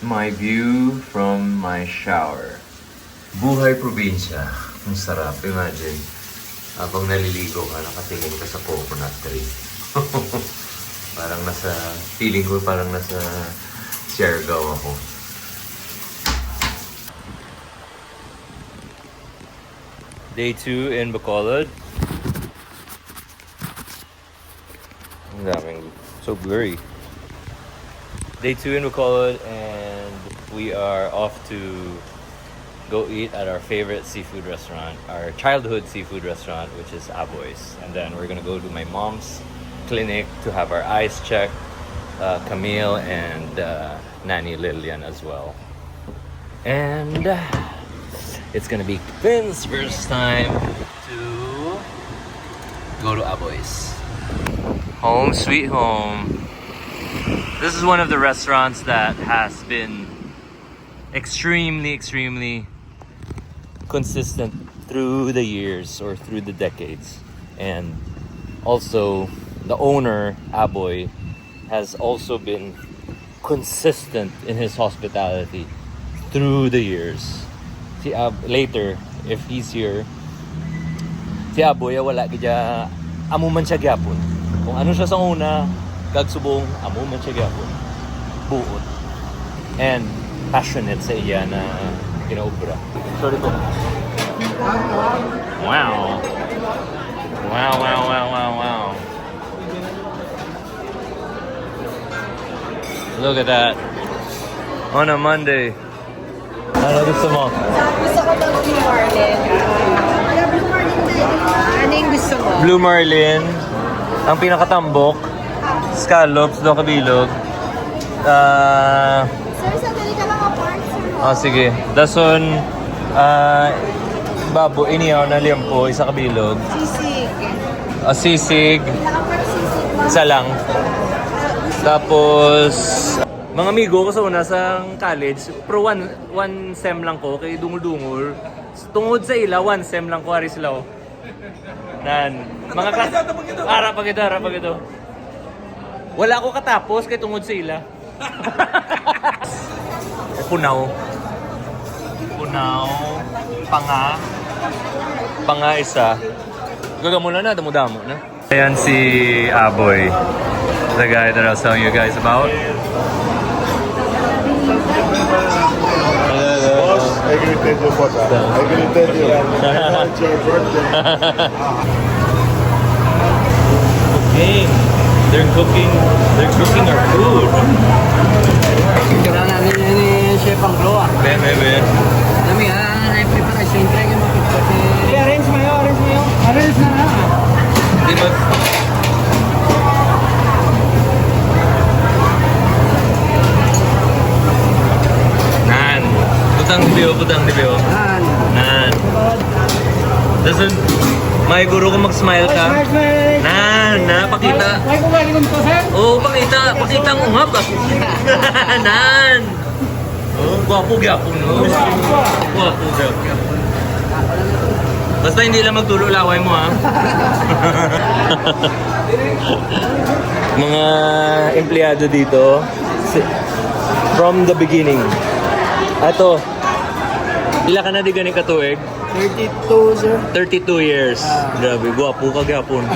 my view from my shower. Buhay probinsya. Ang sarap. Imagine. Habang naliligo ka, nakatingin ka sa coconut tree. Parang nasa, feeling ko parang nasa Siargao ako. Day 2 in Bacolod. Ang daming, so blurry. Day 2 in Bacolod, and we are off to go eat at our favorite seafood restaurant, our childhood seafood restaurant, which is Aboy's. And then we're gonna go to my mom's clinic to have our eyes checked, Camille and Nanny Lillian as well. And it's gonna be Finn's first time to go to Aboy's. Home sweet home. This is one of the restaurants that has been extremely consistent through the years or through the decades. And also the owner, Aboy, has also been consistent in his hospitality through the years. Si later, if he's here, si Aboy wala kaya amo man siya gyapon. Kung ano siya sa una, kagsubong amo man siya gyapon. Buot. And passionate sa iya na ginaobra. Sorry po. Wow. Wow. Look at that. On a Monday. Ano gusto mo? Gusto ko ng Blue Marlin. Blue Marlin na. Ano yung gusto mo? Blue Marlin. Ang pinakatambok. Scallops, do kabilog. Sir, sandali ka lang apart, sir. Oh, sige. Dason, babo, inihaw na liempo, isa kabilog. Sisig. Sisig, Pinaka-apart sisig. isa lang. Tapos, mga amigo ko sa una sa college, pero one sem lang ko, kay dungol-dungol. Tungod sa ila, one sem lang ko, ari sila. Nan, mga harap pag ito. Wala ko katapos, kay tungod sa ila. Punaw, panga isa. Gagamula na, damo-damo na. Ayan si Aboy, the guy that I was telling you guys about. Boss, I greeted you for that. I greeted you. It's your birthday. Okay, they're cooking our food. Kailangan namin ni Chef Anglo ah. Ben. Kami ay preparation tayo kasi arrange mo yun. Arrange na na. Di ba? Nan. Putang dibiyo. Nan. Dasun, may guro ko mag-smile ka. Nan, pakita. Ay ko galing ko sir. Oo, pakita ang ungap ah. Nan. Oh, gwapo gyapon no. Gwapo gyapon. Basta hindi lang magtulo laway mo ha. Mga empleyado dito from the beginning. Ato. Ila ka na di ganing katuig? 32 sir. 32 years. Grabe, gwapo ka gyapon.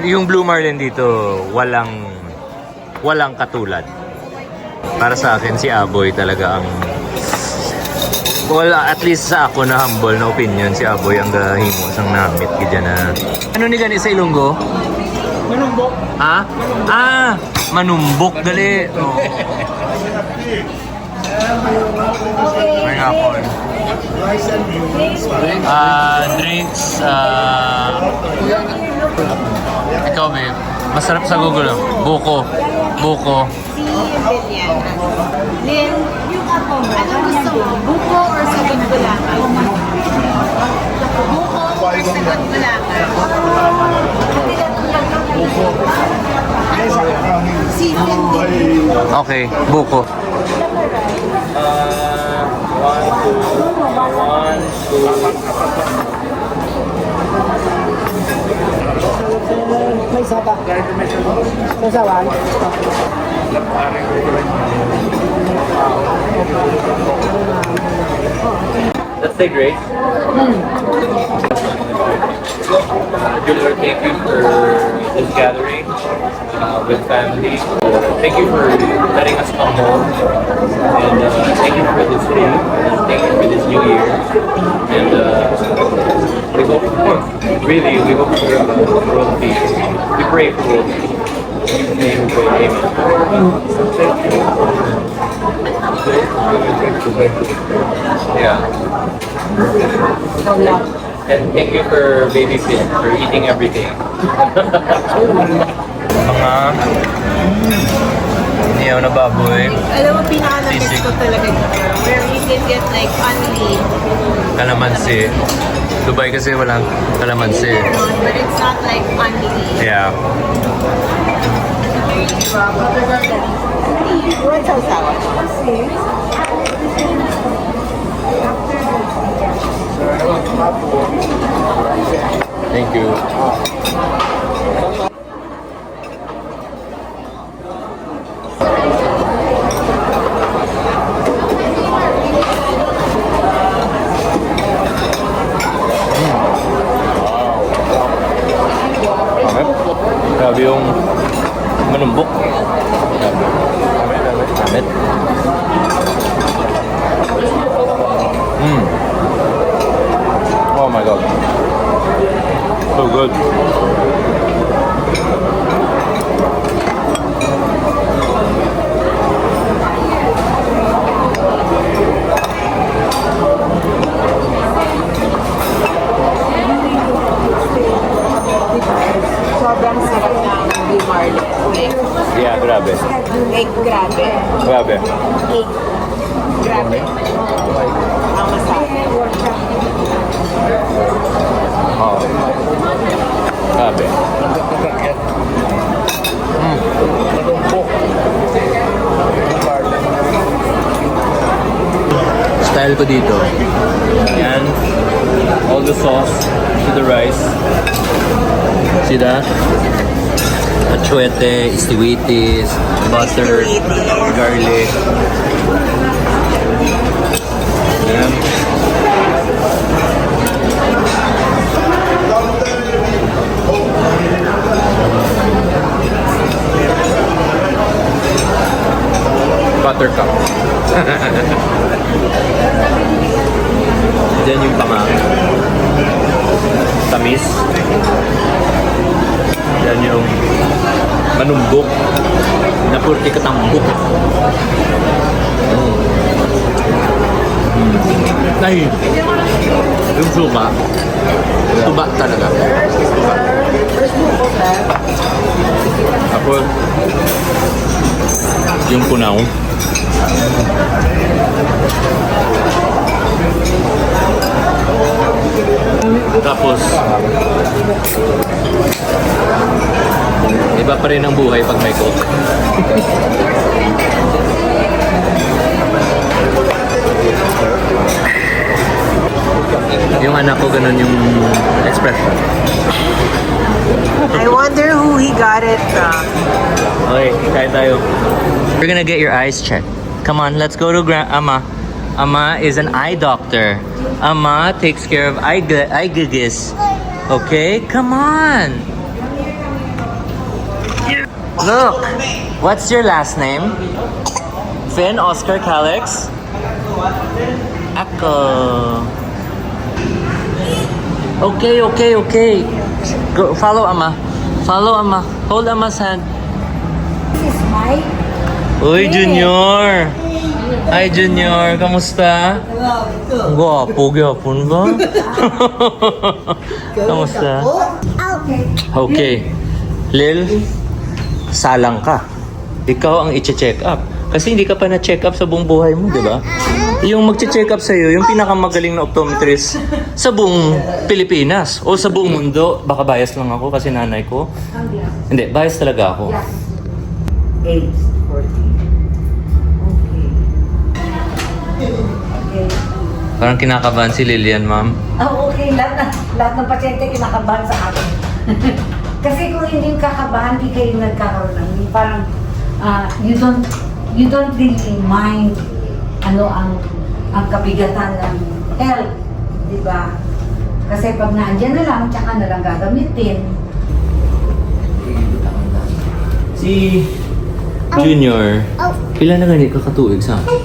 Yung Blue Marlin dito, walang katulad. Para sa akin si Aboy talaga ang at least sa ako na humble na opinion, si Aboy ang gahimo sang namit gidya na. Ano ni gani sa Ilonggo? Manumbok. Ha? Manumbok dali. Oh. May nga po. Drinks, ikaw babe, masarap sa Google. Buko. Si Lilian. Lin, ano gusto mo? Buko or sagod bulakan? Buko or sagod bulakan? Si Lin. Okay, buko. One, two. One, two. May isa pa. Sasawan. Let's say grace. Julia, thank you for this gathering with family. Thank you for letting us come home. And thank you for this day. Thank you for this new year. And we hope really, we hope for world peace. We pray for world peace. In the name we pray, amen. Yeah. And thank you for Baby Finn for eating everything. Mga niyaw na baboy, Alam mo, pinaka-namiss Sisig. ko talaga dito. Where you can get like only, kalamansi. Dubai kasi walang kalamansi. but it's not like only. Yeah. What's sausawan? Thank you. Grabe yung manumbok. Damit. Oh my god. So good. Sobrang sarap ng Blue Marlin. Yeah, grabe. Like, grabe. Grabe. Cake. Grabe. Ang masarap. Oh. Grabe. Style ko dito. Yan. All the sauce to the rice. See that? Achuete, istiwitis, butter, garlic. Yan. Buttercup. Then yung panga. Tamis. Yan yung manumbok na purti katambok. Ay, yung suka, tuba talaga. Tapos, yung punaw. Tapos, iba pa rin ang buhay pag may coke. Yung anak ko, ganun yung expression. I wonder who he got it from. Okay, kain tayo. We're gonna get your eyes checked. Come on, let's go to Ama. Ama is an eye doctor. Ama takes care of eye gigis. Okay, come on. Look, what's your last name? Finn Oscar Calix? Ako. Okay. Go, follow Ama. Follow Ama. Hold Ama's hand. Uy, Junior! Hi, Junior! Kamusta? Ang gwapo, gyapon ba? Kamusta? Okay. Lil, salang ka. Ikaw ang i-check up. Kasi hindi ka pa na-check up sa buong buhay mo, di ba? Yung mag-check up sa'yo, yung pinakamagaling na optometrist sa buong Pilipinas o sa buong mundo. Baka bias lang ako kasi nanay ko. Hindi, bias talaga ako. Age 14. Okay. Okay. Parang kinakabahan si Lilian, ma'am. Okay. Lahat ng pasyente kinakabahan sa akin. Kasi kung hindi kakabahan, hindi kayo nagkakaroon ng parang you don't really mind ano ang kabigatan ng health, di ba? Kasi pag naandyan na lang, tsaka na lang gagamitin. Si Junior, ilan na ganit kakatuig sa akin?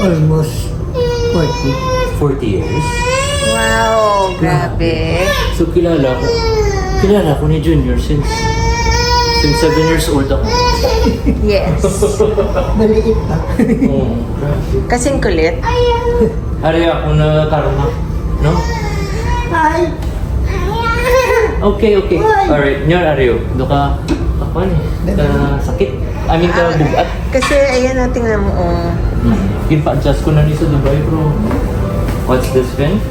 Almost 40. 40 years? Wow, grabe. So kilala ko ni Junior since 7 years old ako. Yes. Maliit pa. Oo, grabe. Kasing kulit. Hari ako na karma, no? Ay! Okay. Alright, Nyor Ario, do ka kapan eh? Ka sakit? I mean, ka bugat? Kasi, ayan na, tingnan mo. Oh. Ginpa-adjust ko na ni sa Dubai, bro. What's this, Vin?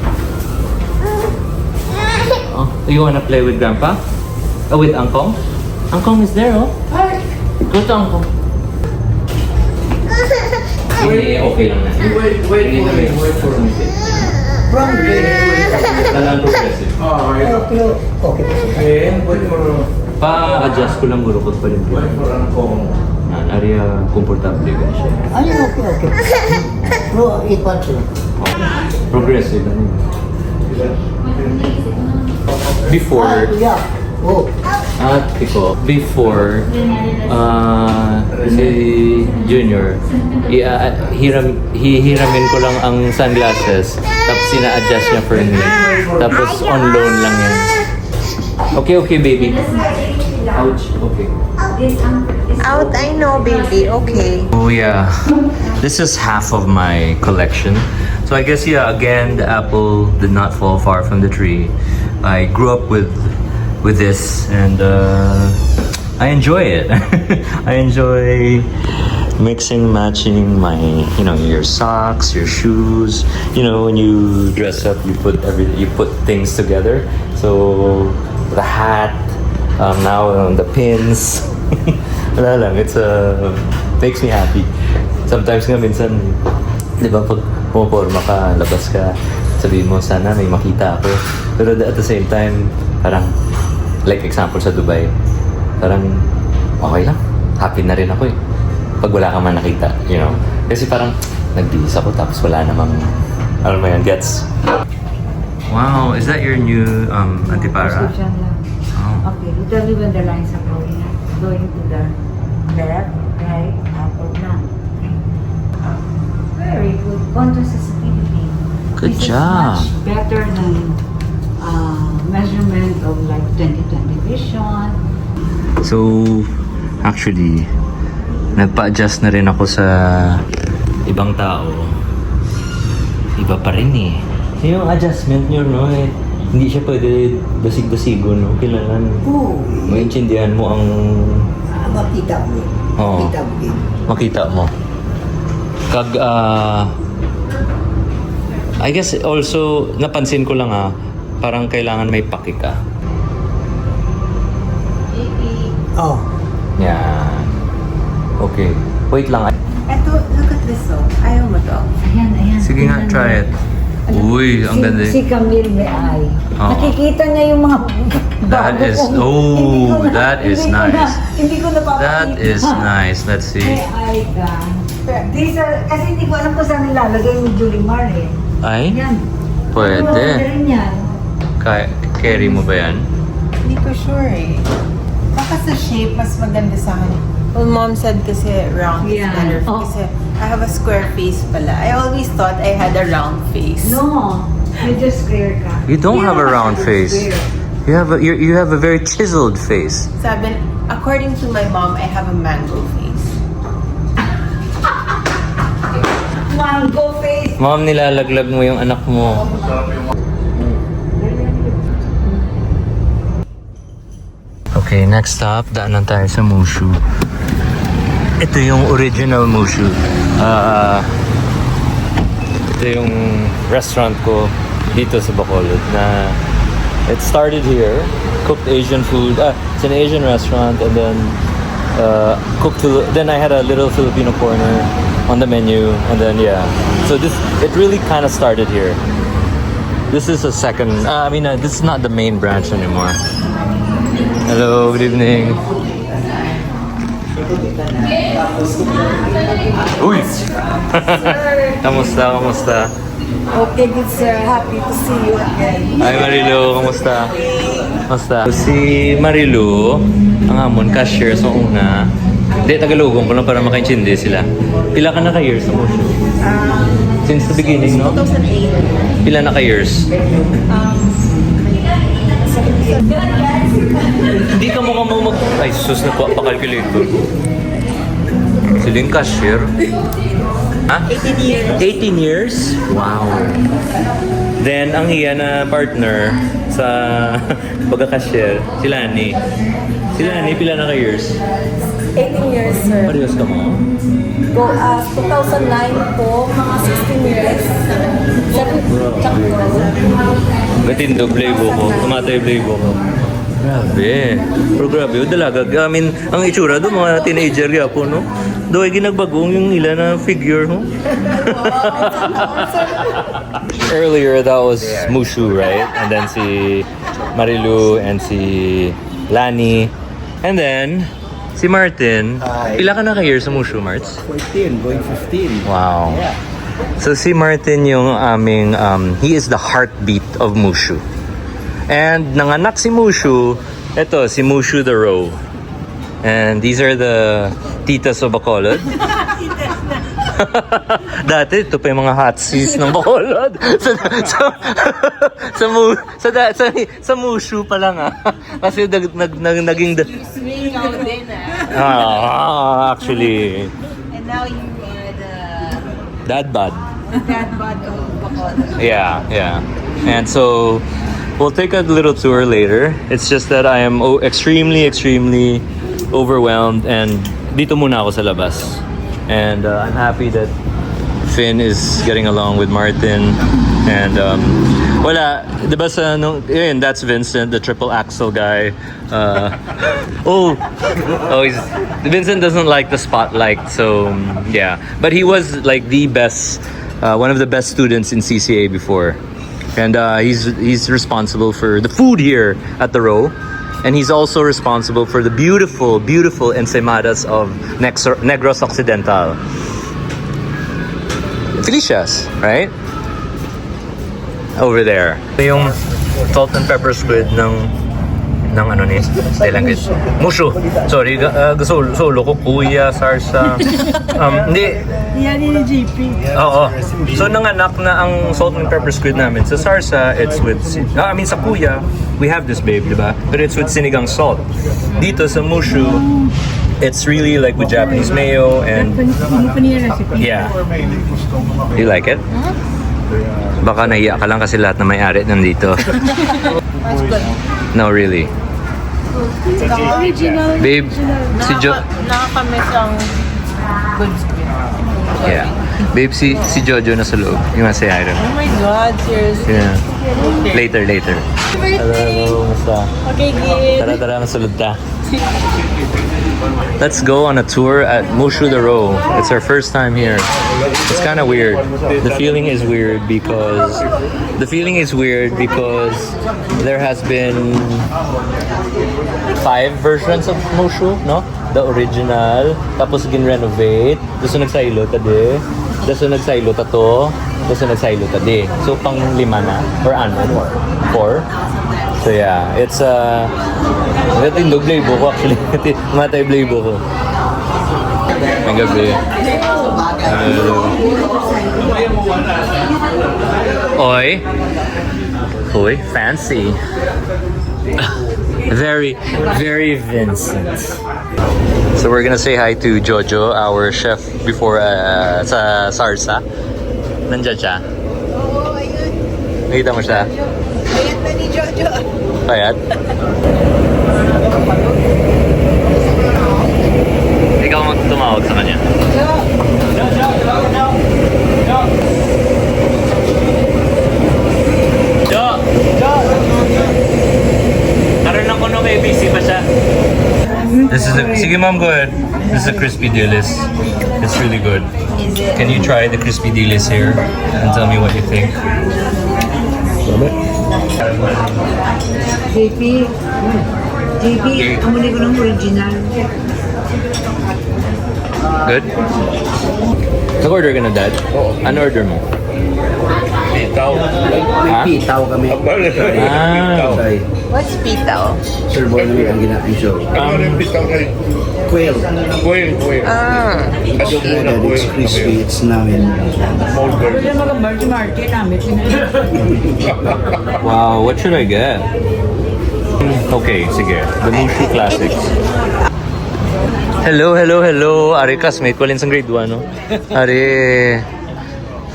Oh, you wanna play with Grandpa? Oh, with Angkong? Angkong is there, oh. Go to Angkong. Hindi, okay lang na. Wait for me. From Talang progressive. pero okay pa siya. Wait for Pa-adjust ko lang guro ko pa rin. Angkong. Area komportable ka siya. Ay, okay. Pero equal siya. Progressive. Before, Yeah. Oh. ate ko, before, si Junior, hihiramin ko lang ang sunglasses, tapos sina-adjust niya for me. Tapos on loan lang yan. Okay, baby. Ouch, okay. Out, I know, baby. Okay. Oh yeah, this is half of my collection. So I guess again, the apple did not fall far from the tree. I grew up with this, and I enjoy it. I enjoy mixing, matching my, your socks, your shoes. When you dress up, you put things together. So the hat, now the pins. Wala lang, it's makes me happy. Sometimes nga minsan, di ba, pag pumaporma ka, labas ka, sabihin mo, sana may makita ako. Pero at the same time, parang, like example sa Dubai, parang, okay lang, happy na rin ako eh. Pag wala ka man nakita, Kasi parang, nagbihis ako, tapos wala namang, alam mo yan, gets. Wow, is that your new antipara? Prescription lang. Oh. Okay, you tell me when the lines are going to the left, right, up, or down. Very good. Contour sensitivity. Good This job. is much better than measurement of like 20/20 vision. So, actually, nagpa-adjust na rin ako sa ibang tao. Iba pa rin eh. Yung adjustment nyo, no? Hindi siya pwede basig-basigo, no? Kailangan Oo. maintindihan mo ang... Makita mo. Oo. Makita mo. I guess also, napansin ko lang parang kailangan may paki ka. Oh. Yan. Okay. Wait lang. Eto, look at this, oh. Ayaw mo to. Ayan. Sige nga, try it. Uy, ang ganda. Si Camille may ay. Oo. Nakikita niya yung mga That bago is, kong- that is hindi ko nice. Hindi ko napapakita. That is nice. Let's see. May ay ka. These are, kasi hindi ko alam kung saan nilalagay yung Julimar eh. Ay? Yan. Pwede. Ano rin yan? Carry mo ba yan? Hindi ko sure eh. Baka sa shape, mas maganda sa akin. Well, mom said kasi round is Yeah. better. Oh. Kasi I have a square face pala. I always thought I had a round face. No. Medyo square ka. You don't Hindi have a naman round masyadong face. square. You have a very chiseled face. Sabi, according to my mom, I have a mango face. Mango face. Mom, nilalaglag mo yung anak mo. Okay, next stop, daanan tayo sa Mushu. Ito yung original Mushu. Ito yung restaurant ko dito sa Bacolod na it started here, cooked Asian food. It's an Asian restaurant, and then then I had a little Filipino corner on the menu, and then yeah. So it really kind of started here. This is a second. This is not the main branch anymore. Hello, good evening. Uy! Kamusta? Okay, good sir. Happy to see you again. Hi Marilu, kamusta? Si Marilu, ang amon, cashier sa una. Hindi, Tagalogong ko lang para makaintindi sila. Pila ka na ka-years sa Mushu? Since the beginning, no? 2008. Pila na ka-years? Hindi ka mukhang mag... Ay, sus, pa-calculator. Siling cashier. Ha? 18 years. 18 years? Wow. Then, ang iya na partner sa pagka-cashier, si Lani. Si Lani, pila na ka-years? 18 years, sir. Parehas ka mo? 2009 po, mga 16 years. Gatindo, playbook ko. Tumatay playbook ko. Grabe. Pero grabe, dalaga. I mean, ang itsura doon, mga teenager po, no? Doon ay ginagbagong yung ilan na figure, no? Earlier, that was Mushu, right? And then si Marilu and si Lani. And then, si Martin. Pila ka na ka-year sa Mushu, Marts? 14, going 15. Wow. Yeah. So si Martin yung aming, he is the heartbeat of Mushu. And nanganak si Mushu, eto, si Mushu the Row. And these are the titas of Bacolod. Dati, ito pa yung mga hot sis ng Bacolod. Sa Mushu pa lang Kasi naging... Swing out din Actually. And now you are the Dad bod. dad bod of Bacolod. Yeah. And so, we'll take a little tour later. It's just that I am extremely overwhelmed and dito muna ako sa labas. And I'm happy that Finn is getting along with Martin. And wala, diba sa that's Vincent, the triple axle guy. Vincent doesn't like the spotlight, so yeah. But he was like the best, one of the best students in CCA before. And he's responsible for the food here at the Row. And he's also responsible for the beautiful ensaimadas of Negros Occidental. Felicia's, right? Over there. Yung salt and pepper squid ng ano ni Thailand. Mushu. Sorry, solo ko kuya, sarsa. Hindi. Yan ni JP. Oo. So nanganak na ang salt and pepper squid namin. Sa sarsa, it's with sa kuya, we have this babe, di ba? But it's with sinigang salt. Dito sa Mushu, it's really like with Japanese mayo and yeah. You like it? Baka nahiya ka lang kasi lahat na may-ari nandito. That's good. No, really. Original. Babe, si Nakakamiss ang good squid. Yeah. Babe, si Jojo na sa loob. Yung nasa iron. Oh my God, seriously. Yeah. Later. Hello, musta? Okay, good. Tara, masulod ta. Let's go on a tour at Mushu the Row. It's our first time here. It's kind of weird. The feeling is weird because there has been 5 versions of Mushu, no? The original, tapos gin-renovate, gusto nagsailo ta de, gusto nagsailo ta to, gusto nagsailo ta de. So pang 5 na, or 4. So yeah, it's natindog playbook ko actually. Matay playbook ko. May gabi. Oy, fancy. Very Vincent. So we're gonna say hi to Jojo, our chef before sa Sarsa. Nandiyan siya. Oo, ayun. Nakita mo siya? Ayan na ni Jojo. Payat? Ikaw tumawag sa kanya. Karoon lang ko no, may busy pa siya. Sige ma'am, go ahead. This is a crispy dilis. It's really good. Is it? Can you try the crispy dilis here and tell me what you think? JP, amunin ko ng original. Good? Nag-order ka na, Dad? Oo. Ano order mo? Pitaw. Ha? Pitaw kami. Ah. Sorry. What's pitaw? Sir, boy namin ang ginagawa show. Ano yung pitaw kayo? Quail. Quail. Ah. Adobo na And it's quail. crispy. It's now in... Molder. Wow, what should I get? Okay, sige. The Mushu Classics. Hello. Ari, classmate ko halin sang grade 1, no? Ari,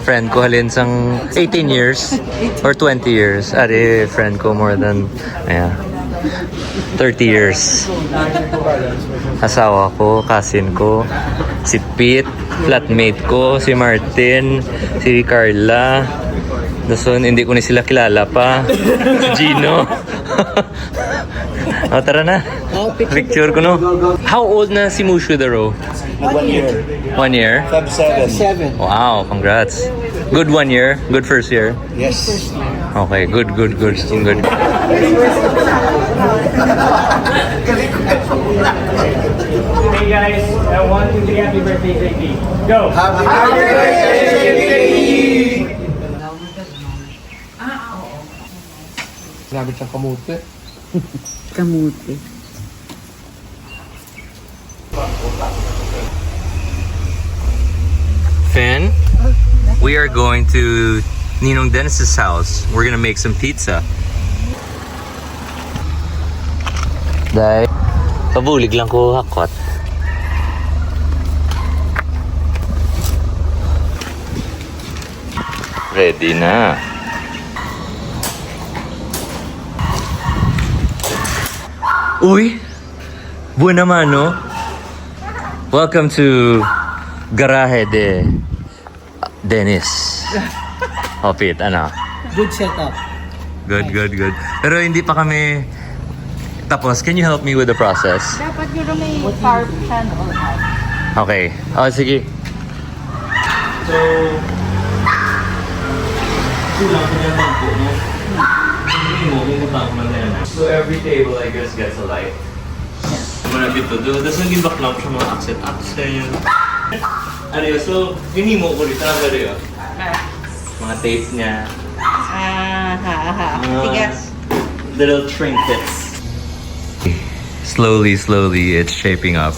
friend ko halin sang 18 years or 20 years. Ari, friend ko more than 30 years. Asawa ko, cousin ko, si Pete, flatmate ko, si Martin, si Carla. Dason, hindi ko na sila kilala pa. Si Gino. O, tara na. Picture ko, no? How old na si Mushu Daro? 1 year. 1 year? Feb 7. Wow, congrats. Good 1 year? Good first year? Yes. Okay, good. Good. Hey guys, 1, 2, 3, happy birthday, JP. Go! Grabe siyang kamote. Kamuti. Finn, we are going to Ninong Dennis's house. We're gonna make some pizza. Dahil, pabulig lang ko hakot. Ready na. Uy! Buwan naman, no? Welcome to Garahe de Dennis. Hopit, ano? Good setup. Good. Pero hindi pa kami tapos. Can you help me with the process? Dapat yun may carb siya, no? Okay. Sige. So, so every table, I guess, gets a light. Muna dito, doon yung baklam siya mga accent. Ano yun? So, hinimo ko rito. Ano yun? Mga tape niya. Tigas. Little trinkets. Slowly, it's shaping up.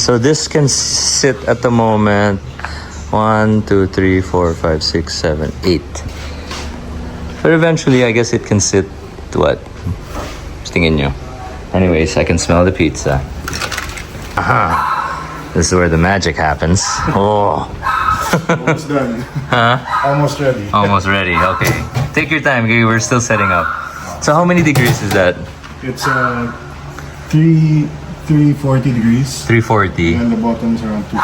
So this can sit at the moment 1, 2, 3, 4, 5, 6, 7, 8. But eventually, I guess it can sit what? Tingin nyo. Anyways, I can smell the pizza. Aha! This is where the magic happens. Oh! Almost done. Huh? Almost ready. Almost ready. Okay. Take your time, okay? We're still setting up. So how many degrees is that? It's 340 degrees. 340. And the bottom's around 250.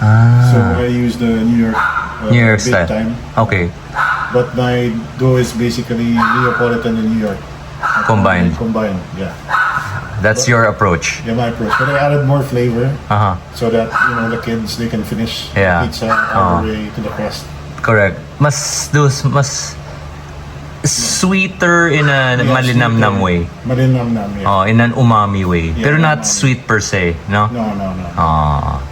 Ah. So I use the New York New York big style. time. Okay. But my dough is basically Neapolitan and New York. Combined. Combined, yeah. That's your approach. Yeah, my approach. But I added more flavor Uh-huh. so that, the kids, they can finish Yeah. the pizza all the way to the crust. Correct. Mas sweeter in a malinamnam way. Malinamnam, yeah. Oh, in an umami way. Yeah, Pero not umami. sweet per se, no? No.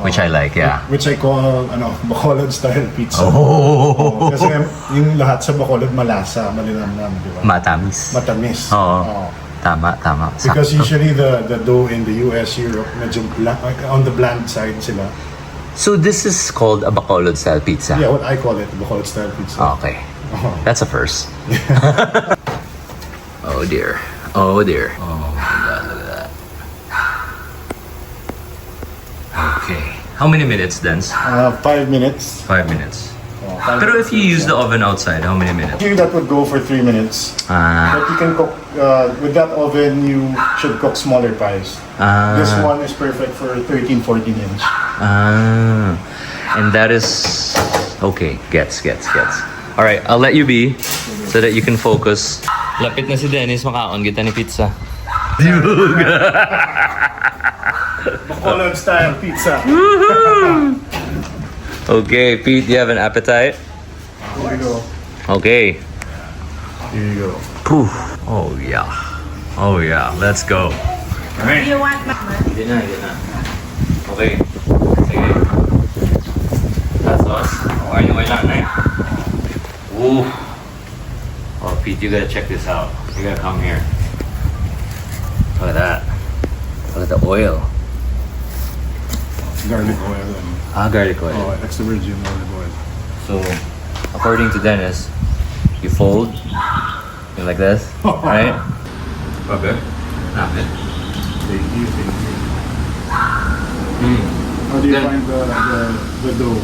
Which I like, yeah. Which I call, Bacolod style pizza. Oh. Kasi yung lahat sa Bacolod malasa, malinamnam, di ba? Matamis. Matamis. Oo. Oo. Tama. Because Sakto. usually the dough in the US, Europe, medyo on the bland side sila. So this is called a Bacolod style pizza. Yeah, what I call it, Bacolod style pizza. Okay. Oh. That's a first. Oh dear. Oh my God, look at that. Okay. How many minutes then? 5 minutes. 5 minutes. Oh, 5 Pero minutes. if you use the oven outside, how many minutes? Here that would go for 3 minutes. Ah. But you can cook, with that oven, you should cook smaller pies. This one is perfect for 13, 14 inch. And that is okay. Gets. All right, I'll let you be so that you can focus. Lapit na si Dennis, makaon kita ni pizza. Bacolod style pizza. Okay, Pete, you have an appetite? Here you go. Okay. Here you go. Poof. Oh yeah. Oh yeah. Let's go. Alright. You want Yun na. Okay. Sige. That's us. Okay lang na eh. Ooh. Oh, Pete, you gotta check this out. You gotta come here. Look at that. Look at the oil. Garlic oil and Garlic oil. extra virgin olive oil. So, according to Dennis, you fold like this, right? Okay. Not it. Thank you. Mm. How do you Then- find the dough?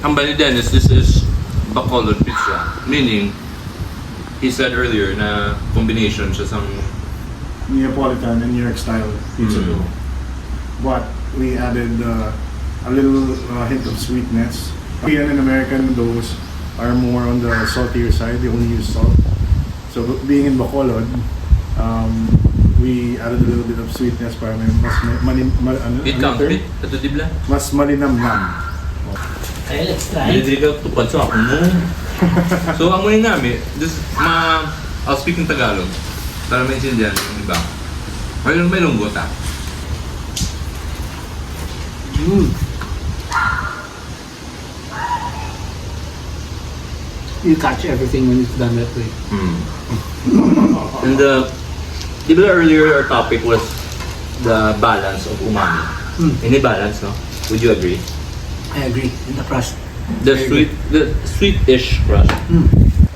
Ang bali Dennis, this is Bacolod pizza. Meaning, he said earlier na combination siya sa Neapolitan and New York style pizza Mm. dough. But we added a little hint of sweetness. Korean and American doughs are more on the saltier side. They only use salt. So being in Bacolod, we added a little bit of sweetness para may Ito dibla. mas malinamnam. Okay, let's try. Hindi ka tupad sa ako mo. So, ang muna namin, I'll speak in Tagalog para maintindihan yung iba. May lunggot ah. You catch everything when it's done that way. And di ba earlier our topic was the balance of umami. Any balance, no? Would you agree? I agree. In the crust. The sweet-ish crust,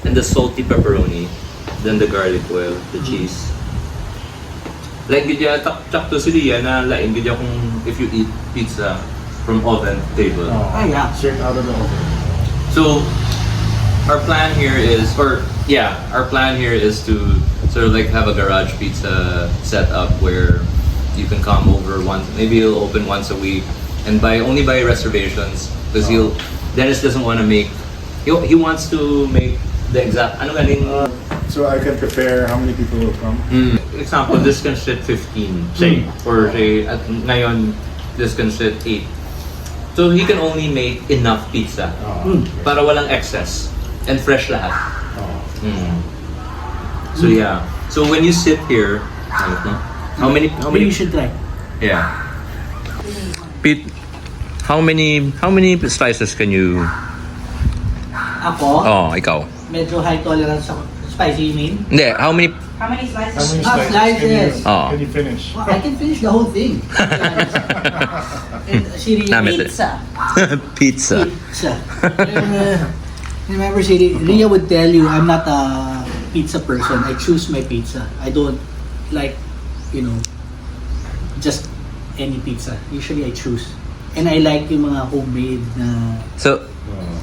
and the salty pepperoni, then the garlic oil, the cheese. Like gidya tak to si Lia na lain gidya kung if you eat pizza from oven table. Ah, yeah. Straight out of the oven. So our plan here is to sort of like have a garage pizza set up where you can come over once, maybe it'll open once a week, and only by reservations because Dennis doesn't want to make, he wants to make the exact ano galing. So I can prepare how many people will come. Example, this can fit 15, say, or say at ngayon this can fit 8. So he can only make enough pizza para walang excess and fresh lahat. So yeah. So when you sit here, how many Maybe you should try. Yeah. Pete, how many slices can you? Ako, Oh, ikaw. medyo high tolerance sa spicy, you mean? Hindi, how many? How many slices? Slices. Oh. Can you finish? Well, I can finish the whole thing. And si Ria, Namit it. pizza. Pizza. Remember, si Ria would tell you, I'm not a pizza person. I choose my pizza. I don't like, just any pizza. Usually I choose. And I like yung mga homemade na... So,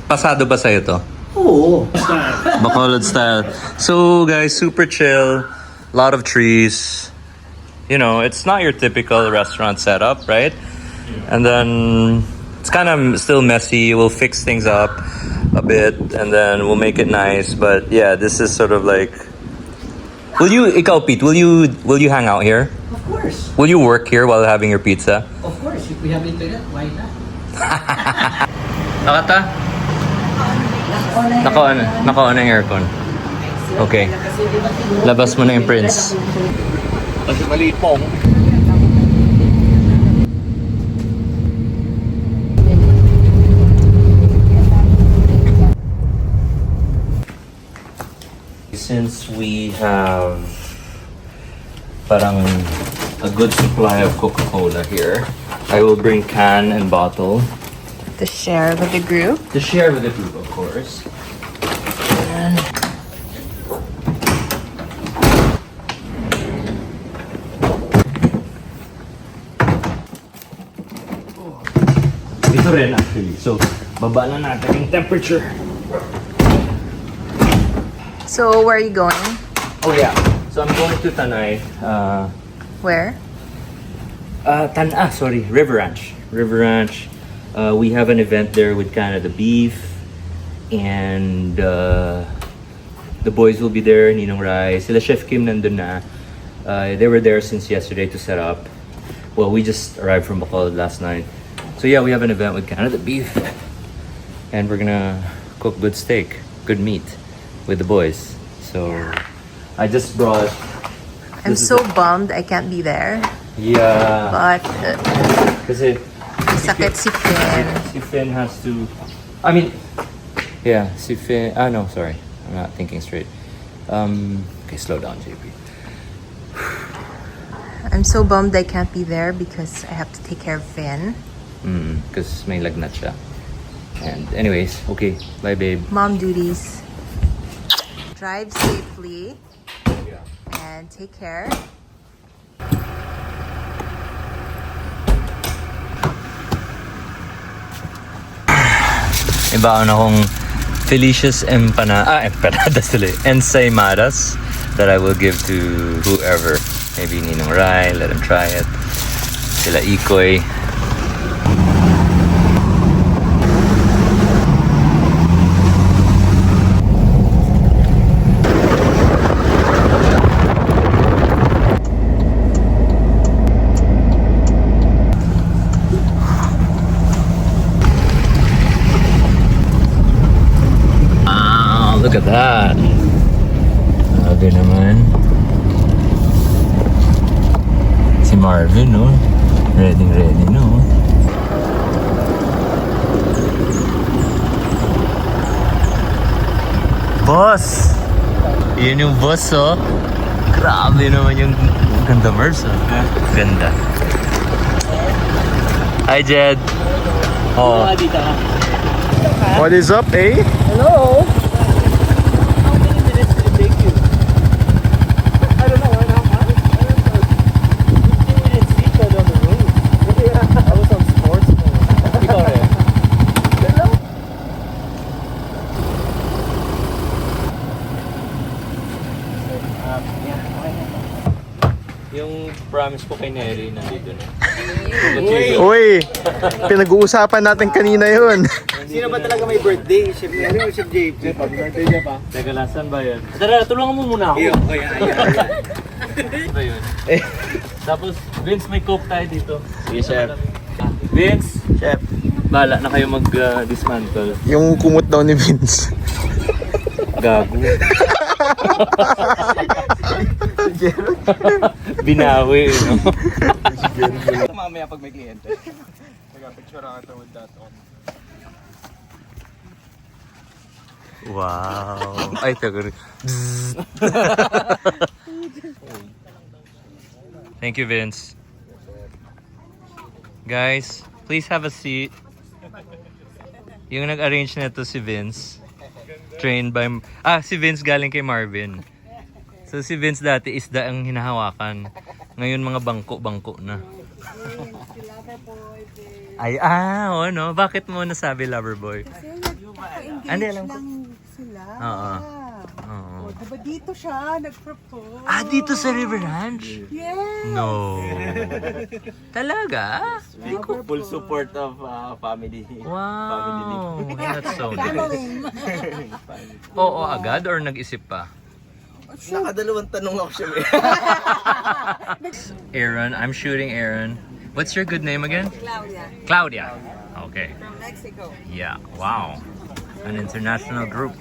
pasado ba sa'yo to? Oo. Bacolod style. So guys, super chill, lot of trees. It's not your typical restaurant setup, right? And then it's kind of still messy. We'll fix things up a bit and then we'll make it nice. But yeah, this is sort of like. Ikaw Pete, will you hang out here? Of course. Will you work here while having your pizza? Of course. If we have internet, why not? Nakata? Naka-on ang aircon. Okay. Labas mo na yung prints. Kasi maliit po. Since we have parang a good supply of Coca-Cola here, I will bring can and bottle. To share with the group. To share with the group, of course. And ito rin actually. So, baba na natin yung temperature. So, where are you going? Oh yeah. So I'm going to Tanay. Where? River Ranch. River Ranch. We have an event there with Canada Beef, and the boys will be there. Ninong Rai, sila Chef Kim nandun na. They were there since yesterday to set up. Well, we just arrived from Bacolod last night. So yeah, we have an event with Canada Beef, and we're gonna cook good steak, good meat, with the boys. So I just brought. I'm this is so bummed I can't be there. Yeah. But Kasi sakit si Finn. si Finn has to. I mean, yeah, si Finn. Ah no, sorry, I'm not thinking straight. Okay, slow down, JP. I'm so bummed I can't be there because I have to take care of Finn. Because may lagnat siya. And anyways, okay, bye babe. Mom duties. Drive safely and take care. Ibaon akong Felicia's empanadas tuloy. Ensaimadas that I will give to whoever. Maybe Ninong Rai, let him try it. Sila Ikoy. Look at that. Grabe naman. Si Marvin, no? Ready, no? Boss! Yun yung boss, oh. Grabe naman yung ganda, Merce, oh. Ganda. Hi, Jed. Oh. What is up, eh? Hello? How many minutes did it take you? I don't know, 1.5 hours? 15 minutes dito down the road. I was on sports mode. Ikaw rin. Hello? Yung promise ko kay Neri nandito na. Uy! Pinag-uusapan natin kanina yun. Sino ba talaga may birthday? Chef Mary o Chef JP? Pag birthday niya pa. Teka, lasan ba yan? Tara, tulungan mo muna ako. Ayan. Ito yun. Tapos, Vince, may coke tayo dito. Sige, Chef. Vince, Chef. bahala na kayo mag-dismantle. Yung kumot daw ni Vince. Gago. Binawi, no? Mamaya pag may kliyente. Picture ako ito with that on. Wow. Ay, taga. Thank you, Vince. Guys, please have a seat. Yung nag-arrange na to si Vince. Trained by... si Vince galing kay Marvin. So si Vince dati isda ang hinahawakan. Ngayon mga bangko-bangko na. Ay, no? Bakit mo nasabi lover boy? Ano alam ko? Sila. Oo. O, diba dito siya nag-propose? Dito sa River Ranch? Yes! No. Talaga? Full support of family. Wow. That's so nice. Oo, agad or nag-isip pa? Nakadalawang tanong ako siya. Aaron, I'm shooting Aaron. What's your good name again? Claudia. Claudia. Okay. From Mexico. Yeah. Wow. An international group.